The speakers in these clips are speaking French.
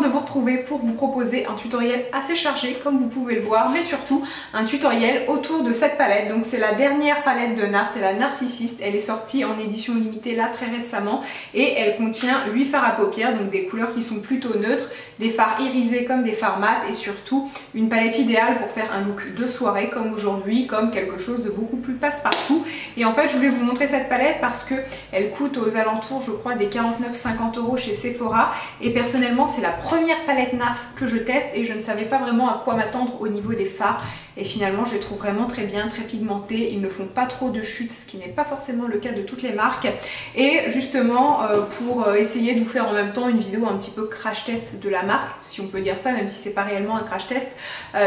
de vous retrouver pour vous proposer un tutoriel assez chargé comme vous pouvez le voir, mais surtout un tutoriel autour de cette palette. Donc c'est la dernière palette de NARS, c'est la Narcissiste. Elle est sortie en édition limitée là très récemment et elle contient 8 fards à paupières, donc des couleurs qui sont plutôt neutres, des fards irisés comme des fards mat et surtout une palette idéale pour faire un look de soirée comme aujourd'hui, comme quelque chose de beaucoup plus passe-partout. Et en fait je voulais vous montrer cette palette parce que elle coûte aux alentours je crois des 49-50 € chez Sephora et personnellement c'est la première palette NARS que je teste et je ne savais pas vraiment à quoi m'attendre au niveau des fards et finalement je les trouve vraiment très bien, très pigmentés, ils ne font pas trop de chute, ce qui n'est pas forcément le cas de toutes les marques. Et justement pour essayer de vous faire en même temps une vidéo un petit peu crash test de la marque, si on peut dire ça, même si c'est pas réellement un crash test,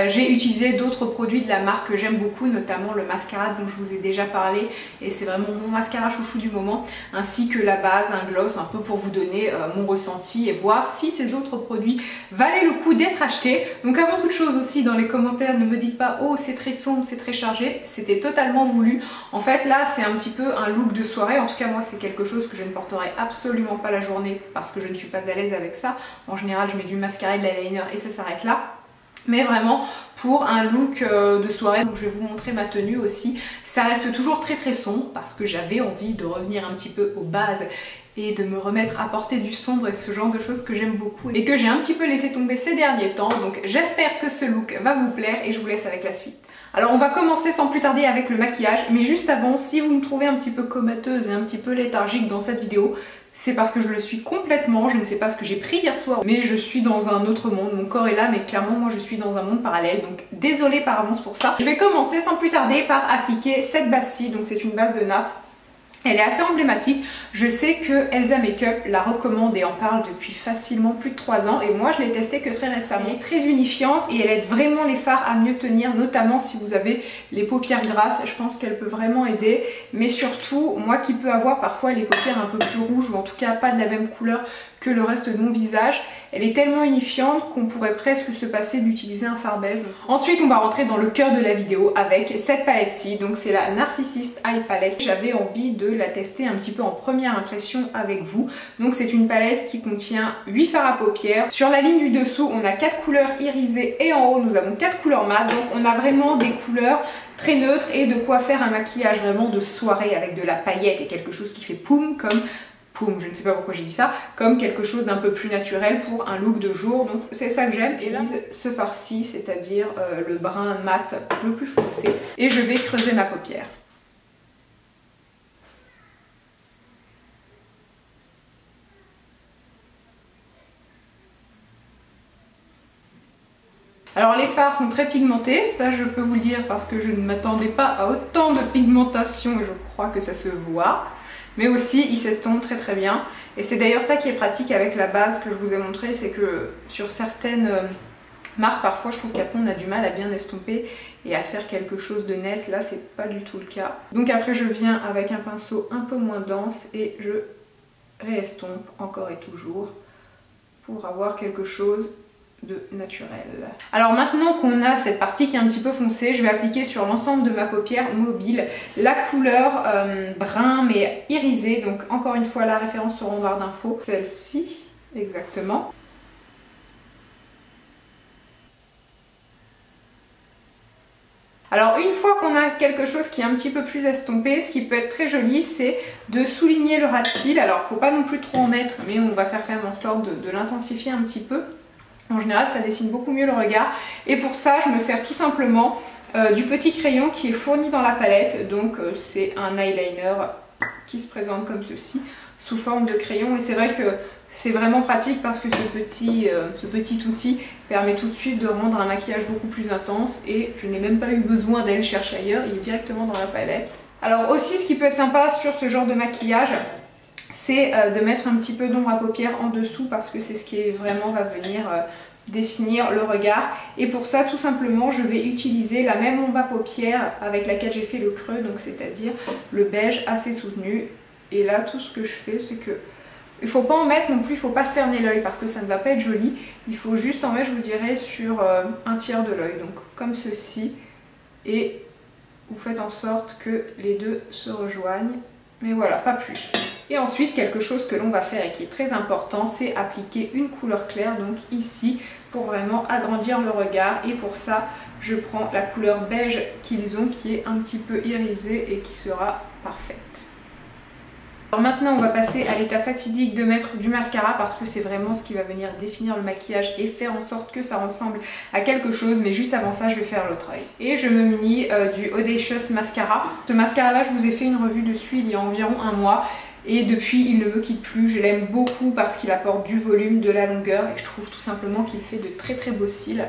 j'ai utilisé d'autres produits de la marque que j'aime beaucoup, notamment le mascara dont je vous ai déjà parlé et c'est vraiment mon mascara chouchou du moment, ainsi que la base, un gloss, un peu pour vous donner mon ressenti et voir si ces autres produits valaient le coup d'être achetés. Donc avant toute chose aussi, dans les commentaires, ne me dites pas oh c'est très sombre, c'est très chargé, c'était totalement voulu. En fait là c'est un petit peu un look de soirée, en tout cas moi c'est quelque chose que je ne porterai absolument pas la journée parce que je ne suis pas à l'aise avec ça. En général je mets du mascara et de l'eyeliner et ça s'arrête là. Mais vraiment pour un look de soirée, donc je vais vous montrer ma tenue aussi, ça reste toujours très très sombre parce que j'avais envie de revenir un petit peu aux bases et de me remettre à porter du sombre et ce genre de choses que j'aime beaucoup et que j'ai un petit peu laissé tomber ces derniers temps. Donc j'espère que ce look va vous plaire et je vous laisse avec la suite. Alors on va commencer sans plus tarder avec le maquillage, mais juste avant, si vous me trouvez un petit peu comateuse et un petit peu léthargique dans cette vidéo, c'est parce que je le suis complètement. Je ne sais pas ce que j'ai pris hier soir, mais je suis dans un autre monde. Mon corps est là, mais clairement moi je suis dans un monde parallèle, donc désolée par avance pour ça. Je vais commencer sans plus tarder par appliquer cette base-ci, donc c'est une base de NARS. Elle est assez emblématique, je sais que Elsa Makeup la recommande et en parle depuis facilement plus de 3 ans et moi je l'ai testée que très récemment. Elle est très unifiante et elle aide vraiment les fards à mieux tenir, notamment si vous avez les paupières grasses, je pense qu'elle peut vraiment aider, mais surtout moi qui peux avoir parfois les paupières un peu plus rouges ou en tout cas pas de la même couleur que le reste de mon visage, elle est tellement unifiante qu'on pourrait presque se passer d'utiliser un fard beige. Ensuite on va rentrer dans le cœur de la vidéo avec cette palette-ci, donc c'est la Narcissiste Eye Palette. J'avais envie de la tester un petit peu en première impression avec vous. Donc c'est une palette qui contient 8 fards à paupières. Sur la ligne du dessous on a 4 couleurs irisées et en haut nous avons 4 couleurs mat, donc on a vraiment des couleurs très neutres et de quoi faire un maquillage vraiment de soirée avec de la paillette et quelque chose qui fait poum comme je ne sais pas pourquoi j'ai dit ça, comme quelque chose d'un peu plus naturel pour un look de jour. Donc c'est ça que j'aime. J'utilise ce fard-ci, c'est-à-dire le brun mat le plus foncé. Et je vais creuser ma paupière. Alors les fards sont très pigmentés, ça je peux vous le dire parce que je ne m'attendais pas à autant de pigmentation et je crois que ça se voit. Mais aussi ils s'estompent très très bien et c'est d'ailleurs ça qui est pratique avec la base que je vous ai montré, c'est que sur certaines marques parfois je trouve qu'après on a du mal à bien estomper et à faire quelque chose de net. Là c'est pas du tout le cas, donc après je viens avec un pinceau un peu moins dense et je réestompe encore et toujours pour avoir quelque chose de naturel. Alors maintenant qu'on a cette partie qui est un petit peu foncée, je vais appliquer sur l'ensemble de ma paupière mobile la couleur brun mais irisé, donc encore une fois la référence sur en barre d'infos, celle-ci exactement. Alors une fois qu'on a quelque chose qui est un petit peu plus estompé, ce qui peut être très joli, c'est de souligner le ras de cils. Alors faut pas non plus trop en mettre, mais on va faire quand même en sorte de l'intensifier un petit peu. En général ça dessine beaucoup mieux le regard et pour ça je me sers tout simplement du petit crayon qui est fourni dans la palette. Donc c'est un eyeliner qui se présente comme ceci sous forme de crayon et c'est vrai que c'est vraiment pratique parce que ce petit outil permet tout de suite de rendre un maquillage beaucoup plus intense et je n'ai même pas eu besoin d'aller le chercher ailleurs, il est directement dans la palette. Alors aussi ce qui peut être sympa sur ce genre de maquillage, c'est de mettre un petit peu d'ombre à paupières en dessous parce que c'est ce qui vraiment va venir définir le regard. Et pour ça tout simplement je vais utiliser la même ombre à paupières avec laquelle j'ai fait le creux, donc c'est-à-dire le beige assez soutenu. Et là tout ce que je fais c'est que il ne faut pas en mettre non plus, il ne faut pas cerner l'œil parce que ça ne va pas être joli. Il faut juste en mettre, je vous dirais, sur un tiers de l'œil, donc comme ceci. Et vous faites en sorte que les deux se rejoignent. Mais voilà, pas plus. Et ensuite, quelque chose que l'on va faire et qui est très important, c'est appliquer une couleur claire, donc ici, pour vraiment agrandir le regard. Et pour ça, je prends la couleur beige qu'ils ont, qui est un petit peu irisée et qui sera parfaite. Alors maintenant on va passer à l'étape fatidique de mettre du mascara parce que c'est vraiment ce qui va venir définir le maquillage et faire en sorte que ça ressemble à quelque chose, mais juste avant ça je vais faire l'autre œil. Et je me munis du Audacious Mascara. Ce mascara là je vous ai fait une revue dessus il y a environ un mois et depuis il ne me quitte plus. Je l'aime beaucoup parce qu'il apporte du volume, de la longueur et je trouve tout simplement qu'il fait de très très beaux cils.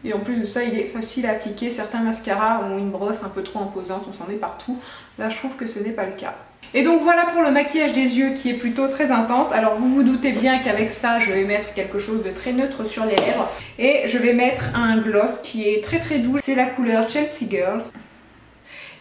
Et en plus de ça, il est facile à appliquer. Certains mascaras ont une brosse un peu trop imposante, on s'en met partout. Là, je trouve que ce n'est pas le cas. Et donc voilà pour le maquillage des yeux qui est plutôt très intense. Alors vous vous doutez bien qu'avec ça, je vais mettre quelque chose de très neutre sur les lèvres. Et je vais mettre un gloss qui est très très doux. C'est la couleur Chelsea Girls.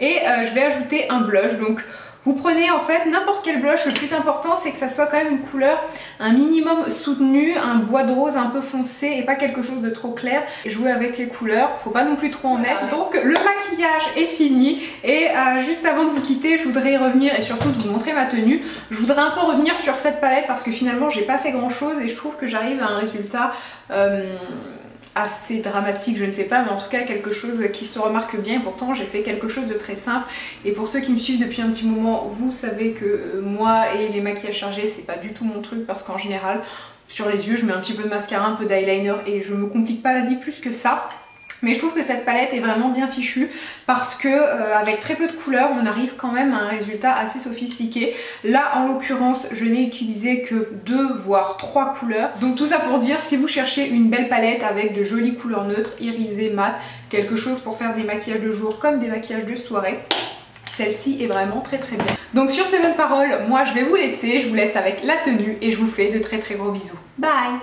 Et je vais ajouter un blush. Donc vous prenez en fait n'importe quel blush, le plus important c'est que ça soit quand même une couleur un minimum soutenue, un bois de rose un peu foncé et pas quelque chose de trop clair. Jouer avec les couleurs, faut pas non plus trop en mettre. Donc le maquillage est fini et juste avant de vous quitter, je voudrais y revenir et surtout de vous montrer ma tenue. Je voudrais un peu revenir sur cette palette parce que finalement j'ai pas fait grand chose et je trouve que j'arrive à un résultat assez dramatique, je ne sais pas, mais en tout cas quelque chose qui se remarque bien. Pourtant j'ai fait quelque chose de très simple et pour ceux qui me suivent depuis un petit moment, vous savez que moi et les maquillages chargés c'est pas du tout mon truc parce qu'en général sur les yeux je mets un petit peu de mascara, un peu d'eyeliner et je me complique pas la vie plus que ça. Mais je trouve que cette palette est vraiment bien fichue parce que avec très peu de couleurs on arrive quand même à un résultat assez sophistiqué. Là en l'occurrence je n'ai utilisé que 2 voire 3 couleurs. Donc tout ça pour dire, si vous cherchez une belle palette avec de jolies couleurs neutres, irisées, mat, quelque chose pour faire des maquillages de jour comme des maquillages de soirée, celle-ci est vraiment très très bien. Donc sur ces bonnes paroles, moi je vais vous laisser, je vous laisse avec la tenue et je vous fais de très très gros bisous. Bye!